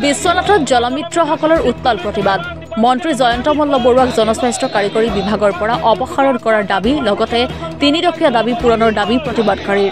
বিশ্বনাথত জলমিত্ৰসকলৰ উত্তাল প্ৰতিবাদ মন্ত্ৰী জয়ন্ত মল্ল বৰুৱাক জনস্বাস্থ্য কাৰিকৰী বিভাগৰ পৰা অপসাৰণ কৰাৰ দাবী লগতে 3 দফীয়া দাবী পূৰণৰ দাবী প্ৰতিবাদকাৰীৰ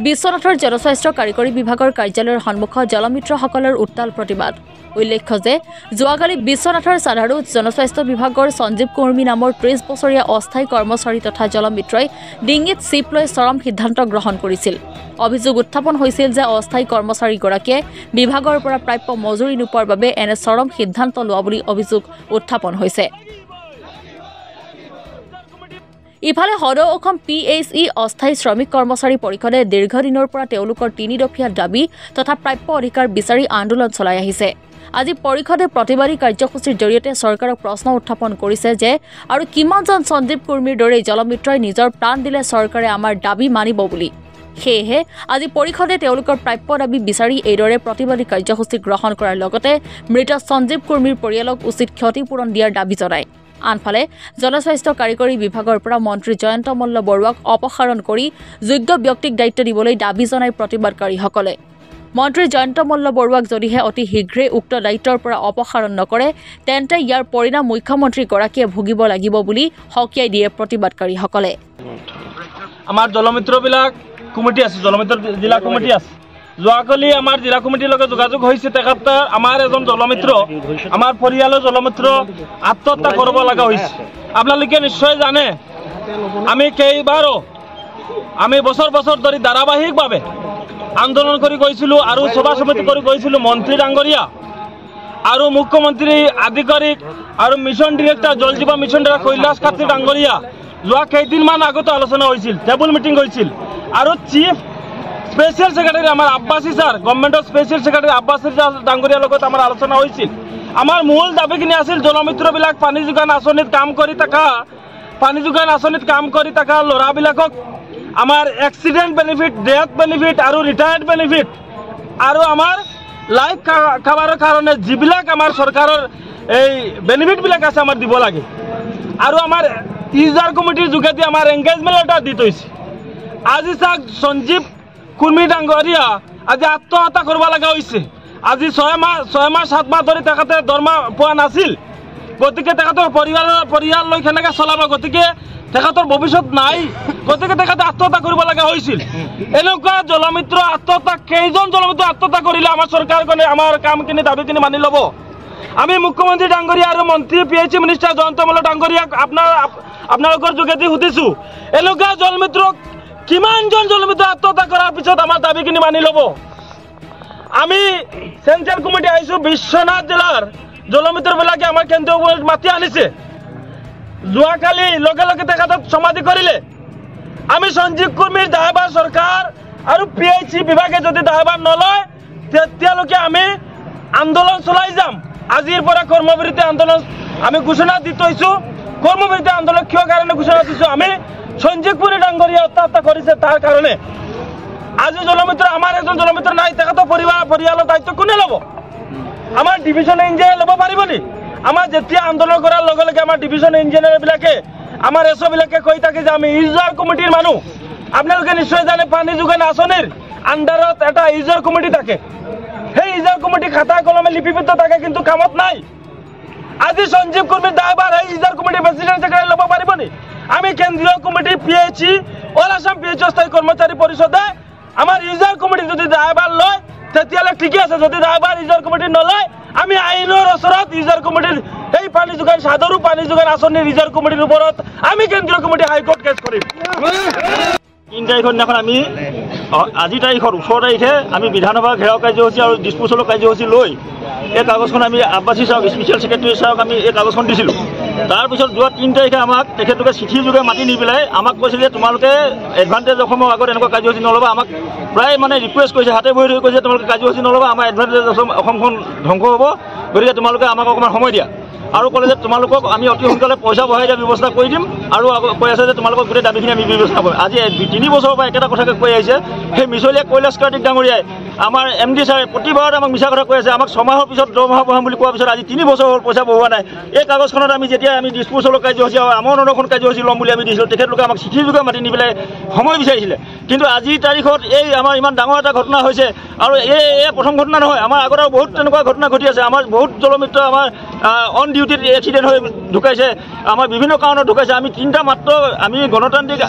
বিশ্বনাথৰ জনস্বাস্থ্য কাৰিকৰী বিভাগৰ কাৰ্যালয়ৰ সন্মুখত জলমিত্ৰসকলৰ উত্তাল প্ৰতিবাদ উল্লেখ্য যে যোৱাকালি বিশ্বনাথৰ সাধাৰণ জনস্বাস্থ্য বিভাগৰ সঞ্জীৱ কৰ্মী নামৰ 30 বছৰীয়া অস্থায়ী কৰ্মচাৰী তথা জলমিত্ৰই ডিঙিত চিপ লৈ চৰম সিদ্ধান্ত গ্ৰহণ কৰিছিল অভিযোগ উত্থাপন হৈছিল যে অস্থায়ী কৰ্মচাৰীগৰাকীয়ে বিভাগৰ পৰা প্ৰাপ্য মজুৰি নোপোৱাৰ বাবে এনে চৰম সিদ্ধান্ত লোৱা বুলি অভিযোগ উত্থাপন হৈছে ইফালে সদৌ অসম PHE অস্থায়ী শ্ৰমিক কৰ্মচাৰী পৰিষদে দীৰ্ঘদিনৰ পৰা তেওঁলোকৰ 3 দফীয়া দাবী তথা প্ৰাপ্য অধিকাৰ বিচাৰি আন্দোলন চলাই আহিছে আজি পৰিষদে প্ৰতিবাদী কাৰ্যসূচীৰ জৰিয়তে চৰকাৰক প্ৰশ্ন উত্থাপন কৰিছে যে আৰু কিমানজন সঞ্জীৱ কৰ্মীৰ দৰে জলমিত্ৰই নিজৰ প্ৰাণ দিলে চৰকাৰে আমাৰ দাবী মানিব বুলি সেয়েহে আজি পৰিষদে তেওঁলোকৰ প্ৰাপ্য দাবী বিচাৰি এইদৰে প্ৰতিবাদী কাৰ্যসূচী গ্ৰহণ কৰাৰ লগতে মৃত সঞ্জীৱ কৰ্মীৰ পৰিয়ালক উচিত ক্ষতিপূৰণ দিয়াৰ দাবী জনায় আনফালে জনস্বাস্থ্য কাৰিকৰী বিভাগৰ পৰা মন্ত্ৰী জয়ন্ত মল্ল বৰুৱাক অপসাৰণ কৰি যোগ্য ব্যক্তিক দায়িত্ব দিবলৈ দাবী জনাই প্ৰতিবাদকাৰীসকলে মন্ত্ৰী জয়ন্ত মল্ল বৰুৱাক যদিহে অতি শীঘ্ৰে উক্ত দায়িত্বৰ পৰা অপসাৰণ নকৰে তেন্তে ইয়াৰ পৰিণাম মুখ্যমন্ত্ৰী গৰাকীয়ে ভুগিব লাগিব বুলি হকিয়াই দিয়ে প্ৰতিবাদকাৰীসকলে আমাৰ জলমিত্ৰবিলাক কমিটি আছে জলমিত্ৰ জিলা কমিটি আছে যোৱাকালি আমাৰ জিলা কমিটিৰ লগত যোগাযোগ হৈছে তেখেত আমাৰ এজন জলমিত্ৰ আমাৰ পৰিয়ালৰ জলমিত্ৰ আত্মহত্যা কৰিব লগা হৈছে আপোনালোকে নিশ্চয় জানে আমি বছৰ বছৰ ধৰি ধাৰাবাহিকভাৱে আন্দোলন কৰি গৈছিলোঁ আৰু সভা সমিতি কৰি গৈছিলোঁ মন্ত্ৰী ডাঙৰীয়া আৰু মুখ্যমন্ত্ৰী আধিকাৰিক আৰু মিছন ডিৰেক্টৰ জল জীৱন মিছন ডিৰেক্টৰ কৈলাশ কাত্ৰী ডাঙৰীয়া যোৱা কেইদিনমান আগতে আলোচনা হৈছিল টেবুল মিটিং হৈছিল আৰু চিফ স্পেচিয়েল সেক্ৰেটাৰী আমাৰ আব্বাসী ছাৰ গভৰ্ণমেণ্টৰ স্পেচিয়েল সেক্ৰেটাৰী আব্বাসী ছাৰ ডাঙৰীয়াৰ লগত আমাৰ আলোচনা হৈছিল আমাৰ মূল দাবীখিনি আছিল জলমিত্ৰবিলাক পানী যোগান আঁচনিত কাম কৰি থকা ল'ৰাবিলাকক আমাৰ এক্সিডেণ্ট বেনিফিট ডেথ বেনিফিট আৰু ৰিটায়াৰ্ড বেনিফিট আৰু আমাৰ লাইফ খাবাৰৰ কাৰণে যিবিলাক আমাৰ চৰকাৰৰ এই বেনিফিটবিলাক আছে আমাৰ দিব লাগে আৰু আমাৰ ইউজাৰ কমিটিৰ যোগেদি আমাৰ এংগেজমেণ্ট লেটাৰ দি থৈছে আজি চাওক সঞ্জীৱ কৰ্মী ডাঙৰীয়া আজি আত্মহত্যা কৰিব লগা হৈছে আজি 6 মাহ 7 মাহ ধৰি তেখেতে দৰমহা পোৱা নাছিল গতিকে তেখেতৰ পৰিয়াল লৈ কেনেকৈ চলাব গতিকে তেখেতৰ ভৱিষ্যত নাই গতিকে তেখেতে আত্মহত্যা কৰিব লগা হৈছিল এনেকুৱা জলমিত্ৰ আত্মহত্যা কেইজন জলমিত্ৰ আত্মহত্যা কৰিলে আমাৰ চৰকাৰখনে আমাৰ কামখিনি দাবীখিনি মানি ল'ব আমি মুখ্যমন্ত্ৰী ডাঙৰীয়া আৰু মন্ত্ৰী PHE মিনিষ্টাৰ জয়ন্ত মল্ল ডাঙৰীয়াক আপোনালোকৰ যোগেদি সুধিছোঁ এনেকুৱা জলমিত্ৰক কিমানজন জলমিত্ৰ আত্মহত্যা কৰাৰ পিছত আমাৰ দাবীখিনি মানি ল'ব আমি চেণ্ট্ৰেল কমিটি আহিছোঁ বিশ্বনাথ জিলাৰ জলমিত্ৰবিলাকে আমাৰ কেন্দ্ৰীয় কমিটিত মাতি আনিছে যোৱাকালি লগে লগে তেখেতক সমাধি কৰিলে আমি সঞ্জীৱ কৰ্মীৰ দায়ভাৰ চৰকাৰ আৰু PHE বিভাগে যদি দায়ভাৰ নলয় তেতিয়ালৈকে আমি আন্দোলন চলাই যাম আজিৰ পৰা কৰ্মবিৰতি আন্দোলন আমি ঘোষণা দি থৈছোঁ কৰ্মবিৰতি আন্দোলন কিয় কাৰণে ঘোষণা দিছোঁ আমি সঞ্জীৱ কৰ্মী ডাঙৰীয়া আত্মহত্যা কৰিছে তাৰ কাৰণে আজি জলমিত্ৰ আমাৰ এজন জলমিত্ৰ নাই তেখেতৰ পৰিয়ালৰ দায়িত্ব কোনে ল'ব আমাৰ ডিভিজন ইঞ্জিনিয়াৰ ল'ব পাৰিব নি আমাৰ যেতিয়া আন্দোলন কৰাৰ লগে লগে আমাৰ ডিভিজন ইঞ্জিনিয়াৰবিলাকে আমাৰ এছঅ'বিলাকে কৈ থাকে যে আমি ইউজাৰ কমিটিৰ মানুহ আপোনালোকে নিশ্চয় জানে পানী যোগান আঁচনিৰ আণ্ডাৰত এটা ইউজাৰ কমিটি থাকে সেই ইউজাৰ কমিটি খাতা কলমে লিপিবদ্ধ থাকে কিন্তু কামত নাই আজি সঞ্জীৱ কৰ্মীৰ দায়ভাৰ এই ইউজাৰ কমিটিৰ প্ৰেচিডেণ্ট ছেক্ৰেটাৰী ল'ব পাৰিব নি আমি কেন্দ্ৰীয় committee PHE all Assam PHE অস্থায়ী কৰ্মচাৰী পৰিষদে আমাৰ ইউজাৰ কমিটি যদি দায়ভাৰ লয় তেতিয়াহ'লে ঠিকে আছে যদি দায়ভাৰ ইউজাৰ কমিটি নলয় আমি আইনৰ ওচৰত ইউজাৰ কমিটিৰ এই পানী যোগান সাধাৰণ পানী যোগান আঁচনিৰ ইউজাৰ কমিটিৰ ওপৰত আমি কেন্দ্ৰীয় কমিটি হাইকোৰ্ট কেছ কৰিম 3 তাৰিখৰ দিনাখন আমি আজি তাৰিখৰ 18 তাৰিখে আমি বিধানসভা ঘেৰাও কাৰ্যসূচী আৰু ডিছপ'জেলৰ কাৰ্যসূচী লৈ এই কাগজখন আমি আব্বাসী ছাৰক স্পেচিয়েল ছেক্ৰেটাৰী ছাৰক আমি এই কাগজখন দিছিলোঁ তাৰপিছত যোৱা 3 তাৰিখে আমাক তেখেতলোকে চিঠি যোগে মাতি নি পেলাই আমাক কৈছে যে তোমালোকে এডভান্টেজ অসমৰ আগত এনেকুৱা কাৰ্যসূচী নল'বা আমাক প্ৰায় মানে ৰিকুৱেষ্ট কৰিছে হাতে ভৰি ধৰি কৈছে তোমালোকে কাৰ্যসূচী নল'বা আমাৰ এডভান্টেজ অসমখন ধ্বংস হ'ব গতিকে তোমালোকে আমাক অকণমান সময় দিয়া আৰু ক'লে যে তোমালোকক আমি অতি সোনকালে পইচা বঢ়াই দিয়া ব্যৱস্থা কৰি দিম আৰু কৈ আছে যে তোমালোকক গোটেই দাবীখিনি আমি ব্যৱস্থা কৰিম। আজি 3 বছৰৰ পৰা একেটা কথাকে কৈ আহিছে। সেই মিছলীয়া কৈলাশ কাৰ্তিক ডাঙৰীয়াই আমাৰ MD ছাৰে প্ৰতিবাৰতে আমাক মিছা কথা কৈ আছে। আমাক 6 মাহৰ পিছত দৰমহা বঢ়াম বুলি কোৱাৰ পিছত আজি 3 বছৰ হ'ল পইচা বঢ়োৱা নাই। এই কাগজখনত আমি যেতিয়া আমি ডিছপ'জেলৰ কাৰ্যসূচী আৰু আমাৰ অনশন কাৰ্যসূচী ল'ম বুলি আমি দিছিলোঁ, তেখেতলোকে আমাক চিঠি যোগে মাতি নি পেলাই সময় বিচাৰিছিলে। কিন্তু আজিৰ তাৰিখত এই আমাৰ ইমান ডাঙৰ এটা ঘটনা হৈছে আৰু এই প্ৰথম ঘটনা নহয়, আমাৰ আগত আৰু বহুত তেনেকুৱা ঘটনা ঘটি আছে। আমাৰ বহুত জলমিত্ৰ আমাৰ অন ডিউটিত এক্সিডেণ্ট হৈ ঢুকাইছে, আমাৰ বিভিন্ন কাৰণত ঢুকাইছে। আমি 3টা মাত্ৰ আমি গণতান্ত্ৰিক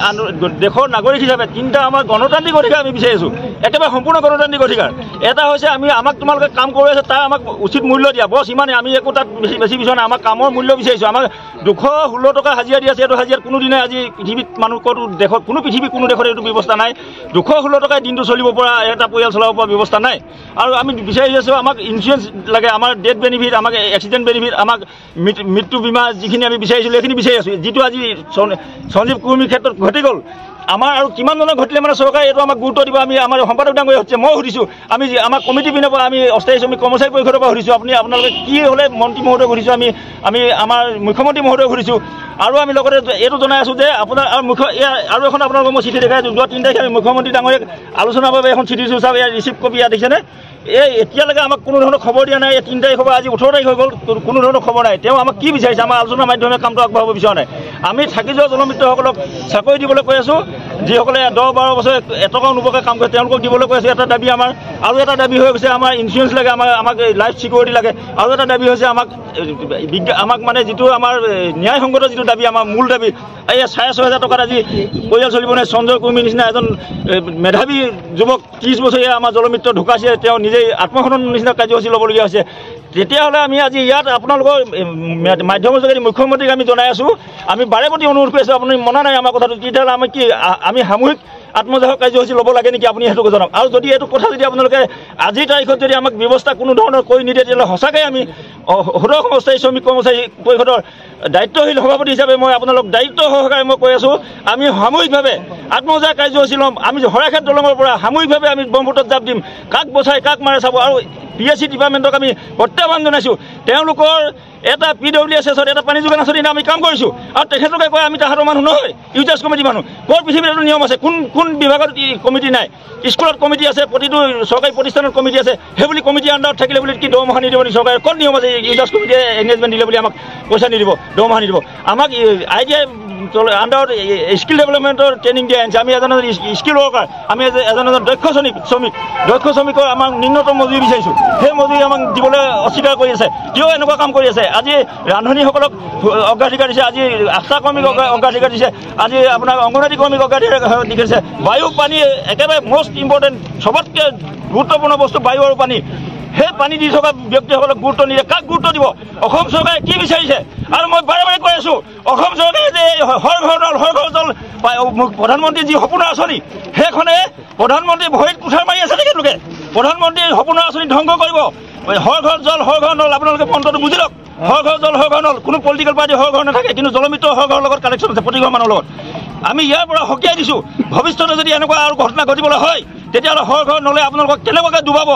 দেশৰ নাগৰিক হিচাপে 3টা আমাৰ গণতান্ত্ৰিক অধিকাৰ আমি বিচাৰি আছোঁ, একেবাৰে সম্পূৰ্ণ গণতান্ত্ৰিক অধিকাৰ। এটা হৈছে আমাক তোমালোকে কাম কৰি আছে তাৰ আমাক উচিত মূল্য দিয়া, বছ ইমানে। আমি একো তাত বেছি বিচৰা নাই, আমাক কামৰ মূল্য বিচাৰিছোঁ। আমাক 216 টকা হাজিৰা দি আছে। এইটো হাজিৰাত কোনোদিনে আজি পৃথিৱীত মানুহ ক'তো দেশত কোনো দেশত এইটো ব্যৱস্থা নাই। 216 টকাই দিনটো চলিব পৰা, এটা পৰিয়াল চলাব পৰা ব্যৱস্থা নাই। আৰু আমি বিচাৰি আছোঁ আমাক ইঞ্চুৰেঞ্চ লাগে, আমাৰ ডেথ বেনিফিট, আমাক এক্সিডেণ্ট বেনিফিট, আমাক মৃত্যু বীমা যিখিনি আমি বিচাৰিছিলোঁ সেইখিনি বিচাৰি আছোঁ, যিটো আজি সঞ্জীৱ কুৰ্মীৰ ক্ষেত্ৰত ঘটি গ'ল। আমাৰ আৰু কিমানজনে ঘটিলে মানে চৰকাৰে এইটো আমাক গুৰুত্ব দিব। আমি আমাৰ সম্পাদক ডাঙৰীয়া হচ্ছে মই সুধিছোঁ, আমি আমাৰ কমিটি পিনৰ পৰা আমি অস্থায়ী শ্ৰমিক কৰ্মচাৰী পৰিষদৰ পৰা সুধিছোঁ, আপোনালোকে কি হ'লে মন্ত্ৰী মহোদয়ক সুধিছোঁ, আমি আমাৰ মুখ্যমন্ত্ৰী মহোদয়ক সুধিছোঁ। আৰু আমি লগতে এইটো জনাই আছোঁ যে আপোনাৰ আৰু এখন আপোনালোকক মই চিঠি দেখাই আছোঁ। যোৱা 3 তাৰিখে আমি মুখ্যমন্ত্ৰী ডাঙৰীয়াক আলোচনাৰ বাবে এখন চিঠি দিছোঁ। চাওক ইয়াৰ ৰিচিভ কপি ইয়াত দেখিছেনে? এতিয়ালৈকে আমাক কোনো ধৰণৰ খবৰ দিয়া নাই। 3 তাৰিখৰ পৰা আজি 18 তাৰিখ হৈ গ'ল, কোনো ধৰণৰ খবৰ নাই। তেওঁ আমাক কি বিচাৰিছে? আমাৰ আলোচনাৰ মাধ্যমে কামটো আগবঢ়াব বিচৰা নাই। আমি থাকি যোৱা জলমিত্ৰসকলক চাকৰি দিবলৈ কৈ আছোঁ, যিসকলে 10-12 বছৰ এটকাও নোপোৱাকৈ কাম কৰে তেওঁলোকক দিবলৈ কৈ আছোঁ। এটা দাবী আমাৰ, আৰু এটা দাবী হৈ গৈছে আমাৰ ইঞ্চুৰেঞ্চ লাগে, আমাক লাইফ ছিকিউৰিটি লাগে। আৰু এটা দাবী হৈছে আমাক মানে যিটো আমাৰ ন্যায়সংগত যিটো দাবী, আমাৰ মূল দাবী, এই 6,500 টকাত আজি পৰিয়াল চলিব নাই। সঞ্জয় কুৰ্মীৰ নিচিনা এজন মেধাৱী যুৱক 30 বছৰীয়া আমাৰ জলমিত্ৰ ঢুকাইছে, তেওঁ নিজেই আত্মহনন নিচিনা কাৰ্যসূচী ল'বলগীয়া হৈছে। তেতিয়াহ'লে আমি আজি ইয়াত আপোনালোকৰ মাধ্যমৰ যোগেদি মুখ্যমন্ত্ৰীক আমি জনাই আছোঁ, আমি বাৰে প্ৰতি অনুৰোধ কৰি আছোঁ, আপুনি মনা নাই আমাৰ কথাটো। তেতিয়াহ'লে আমি সামূহিক আত্মদাহ কাৰ্যসূচী ল'ব লাগে নেকি আপুনি সেইটো জনাওক। আৰু যদি এইটো কথা যদি আপোনালোকে আজিৰ তাৰিখত যদি আমাক ব্যৱস্থা কোনো ধৰণৰ কৰি নিদিয়ে, তেতিয়াহ'লে সঁচাকৈ আমি সদৌ অস্থায়ী শ্ৰমিক কৰ্মচাৰী পৰিষদৰ দায়িত্বশীল সভাপতি হিচাপে মই আপোনালোক দায়িত্ব সহকাৰে মই কৈ আছোঁ, আমি সামূহিকভাৱে আত্মদাহ কাৰ্যসূচী ল'ম। আমি শৰাইঘাট দলঙৰ পৰা সামূহিকভাৱে আমি ব্ৰহ্মপুত্ৰত জাপ দিম, কাক বচাই কাক মাৰে চাব। আৰু PSC ডিপাৰ্টমেণ্টক আমি প্ৰত্যাহ্বান জনাইছোঁ, তেওঁলোকৰ এটা PWSSত এটা পানী যোগান আঁচনি আমি কাম কৰিছোঁ, আৰু তেখেতলোকে কয় আমি তাহাঁতৰ মানুহ নহয়, ইউজাৰ্ছ কমিটি মানুহ। ক'ৰ পৃথিৱীত এইটো নিয়ম আছে? কোন বিভাগত কমিটি নাই? স্কুলত কমিটি আছে, প্ৰতিটো চৰকাৰী প্ৰতিষ্ঠানত কমিটি আছে। সেই বুলি কমিটি আণ্ডাৰত থাকিলে বুলি কি দৰমহা নিদিব নেকি চৰকাৰে? ক'ত নিয়ম আছে ইউজাৰ্ছ কমিটিয়ে এংগেজমেণ্ট দিলে বুলি আমাক পইচা নিদিব, দৰমহা নিদিব? আমাক ITI আণ্ডাৰত স্কিল ডেভেলপমেণ্টৰ ট্ৰেইনিং দিয়া আনিছে। আমি এজন স্কিল ৱৰ্কাৰ, আমি এজন দক্ষ শ্ৰমিকৰ আমাক ন্যূনতম মজুৰি বিচাৰিছোঁ। সেই মজুৰি আমাক দিবলৈ অস্বীকাৰ কৰি আছে। কিয় এনেকুৱা কাম কৰি আছে? আজি ৰান্ধনীসকলক অগ্ৰাধিকাৰ দিছে, আজি আশা কৰ্মীক অগ্ৰাধিকাৰ দিছে, আজি আপোনাৰ অংগনৱাড়ী কৰ্মীক অগ্ৰাধিকাৰ দিছে। বায়ু পানী একেবাৰে মষ্ট ইম্পৰ্টেণ্ট, চবতকৈ গুৰুত্বপূৰ্ণ বস্তু বায়ু আৰু পানী। সেই পানী দি থকা ব্যক্তিসকলক গুৰুত্ব নিদিয়ে, কাক গুৰুত্ব দিব? অসম চৰকাৰে কি বিচাৰিছে? আৰু মই বাৰে বাৰে কৈ আছোঁ, অসম চৰকাৰে যে হৰ ঘৰ জল প্ৰধানমন্ত্ৰীৰ যি সপোনৰ আঁচনি, সেইখনে প্ৰধানমন্ত্ৰীৰ ভৰিত কুঠাৰ মাৰি আছে। তেখেতলোকে প্ৰধানমন্ত্ৰীৰ সপোনৰ আঁচনি ধ্বংস কৰিব। হৰ ঘৰ জল হৰ ঘৰ নল, আপোনালোকে মন্ত্ৰটো বুজি লওক। হৰ ঘৰ জল হৰ ঘৰ নল, কোনো পলিটিকেল পাৰ্টি হৰ ঘৰ নাথাকে, কিন্তু জলমিত্ৰ হৰ ঘৰৰ লগত কানেকশ্যন আছে প্ৰতি ঘৰ মানুহৰ লগত। আমি ইয়াৰ পৰা সকীয়াই দিছোঁ, ভৱিষ্যতে যদি এনেকুৱা আৰু ঘটনা ঘটিবলৈ হয়, তেতিয়াহ'লে হৰ ঘৰ নলে আপোনালোকক কেনেকুৱাকৈ ডুবাব।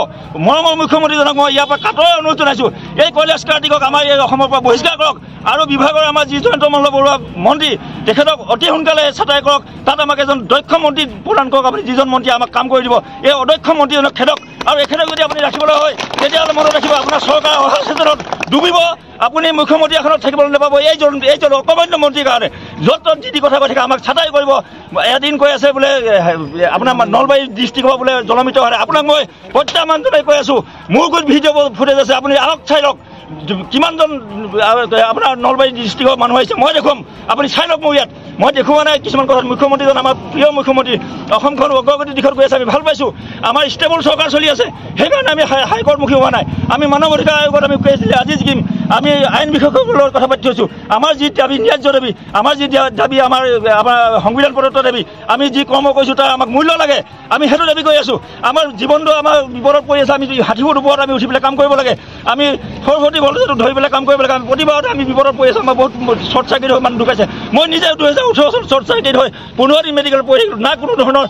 মৰমৰ মুখ্যমন্ত্ৰীজনক মই ইয়াৰ পৰা কাটৰে অনুৰোধ জনাইছোঁ, এই কৈলাশ কাৰ্তিকক আমাৰ এই অসমৰ পৰা বহিষ্কাৰ কৰক, আৰু বিভাগৰ আমাৰ যি জয়ন্ত মল্ল বৰুৱা মন্ত্ৰী, তেখেতক অতি সোনকালে ছাঁটাই কৰক। তাত আমাক এজন দক্ষ মন্ত্ৰী প্ৰদান কৰক। আপুনি যিজন মন্ত্ৰীয়ে আমাক কাম কৰি দিব, এই অদক্ষ মন্ত্ৰীজনক খেদক। আৰু এখেতক যদি আপুনি ৰাখিবলৈ হয়, তেতিয়াহ'লে মনত ৰাখিব আপোনাৰ চৰকাৰ অহা চেতনত ডুবিব। আপুনি মুখ্যমন্ত্ৰী এখনত থাকিবলৈ নাপাব এইজন অকমান্য মন্ত্ৰীৰ কাৰণে। য'ত ত'ত যি কথা কৈ থাকে, আমাক ছাঁটাই কৰিব। এদিন কৈ আছে বোলে আপোনাৰ নলবাৰী ডিষ্ট্ৰিক্টৰ বোলে জলমিত হয়। আপোনাক মই প্ৰত্যাহ্বান জনাই কৈ আছোঁ, মোৰ গুড ভিডিঅ' ফুটেজ আছে, আপুনি আহক চাই লওক কিমানজন আপোনাৰ নলবাৰী ডিষ্ট্ৰিক্টৰ মানুহ আহিছে, মই দেখুৱাম, আপুনি চাই লওক। মোৰ ইয়াত মই দেখুওৱা নাই কিছুমান কথাত। মুখ্যমন্ত্ৰীজন আমাৰ প্ৰিয় মুখ্যমন্ত্ৰী, অসমখন অগ্ৰগতিৰ দিশত গৈ আছে, আমি ভাল পাইছোঁ। আমাৰ ষ্টেবল চৰকাৰ চলি আছে, সেইকাৰণে আমি হাইকোৰ্টমুখী হোৱা নাই। আমি মানৱ অধিকাৰ আয়োগত আমি কৈ আছিলোঁ, আজি জিকিম। আমি আইন বিশেষজ্ঞৰ লগত কথা পাতি থৈছোঁ। আমাৰ যি দাবী ন্যায্য দাবী, আমাৰ যি দাবী আমাৰ সংবিধান প্ৰদত্ত দাবী, আমি যি কৰ্ম কৰিছোঁ তাৰ আমাক মূল্য লাগে, আমি সেইটো দাবী কৰি আছোঁ। আমাৰ জীৱনটো আমাৰ বিপদত পৰি আছে, আমি 60 ফুট ওপৰত আমি উঠি পেলাই কাম কৰিব লাগে। আমি সৰস্বতী ভল্টেজটো ধৰি পেলাই কাম কৰিব লাগে। আমি প্ৰতিবাৰতে আমি বিপদত পৰি আছোঁ। আমাৰ বহুত শ্বৰ্ট চাৰ্কিট হৈ মানুহ ঢুকাইছে। মই নিজে 2018 শ্বৰ্ট চাৰ্কিট হৈ 15 দিন মেডিকেল পৰি থাকিলোঁ। না কোনো ধৰণৰ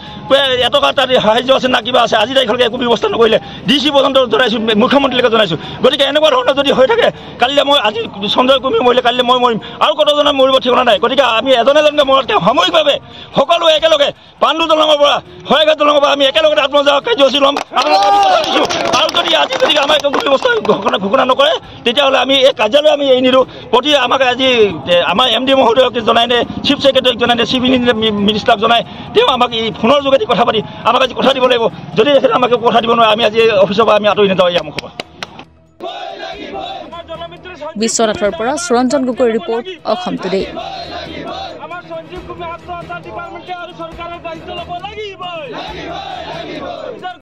এটকা তাত সাহায্য আছে না কিবা আছে। আজি তাৰিখলৈকে একো ব্যৱস্থা নকৰিলে। DC পৰ্যন্ত জনাইছোঁ, মুখ্যমন্ত্ৰীলৈকে জনাইছোঁ। গতিকে এনেকুৱা ধৰণৰ যদি হৈ থাকে, কালিলৈ মই আজি সঞ্জয় কুৰ্মী মৰিলে, কালিলৈ মই মৰিম, আৰু কতজনে মৰিব ঠিকনা নাই। গতিকে আমি এজন এজনকৈ মৰাতকৈ সামূহিকভাৱে সকলোৱে একেলগে পাণ্ডু দলঙৰ পৰা শৰাইঘাট দলঙৰ পৰা আমি একেলগে আত্মসহায়ক কাৰ্যসূচী ল'ম। আৰু যদি আজি যদি আমাৰ একো ব্যৱস্থা ঘোষণা নকৰে, তেতিয়াহ'লে আমি এই কাৰ্যালয় আমি এৰি নিদিওঁ। আমাক আজি আমাৰ MD মহোদয়ক জনাই নে, চিফ ছেক্ৰেটাৰীক জনাই নে, চিফ মিনিষ্টাৰক জনাই, তেওঁ আমাক এই ফোনৰ যোগেদি কথা পাতি আমাক আজি কথা দিব লাগিব। যদি তেখেতে আমাক কথা দিব নোৱাৰে, আমি আজি অফিচৰ পৰা আমি আঁতৰি নাযাওঁ। এই আমুক সভা বিশ্বনাথৰ পৰা সুৰঞ্জন গগৈ ৰিপৰ্ট, অসম টুডে। আমাৰ সঞ্জীৱ কুমাৰ ডিপাৰ্টমেণ্টে আৰু চৰকাৰৰ দায়িত্ব ল'ব লাগিব।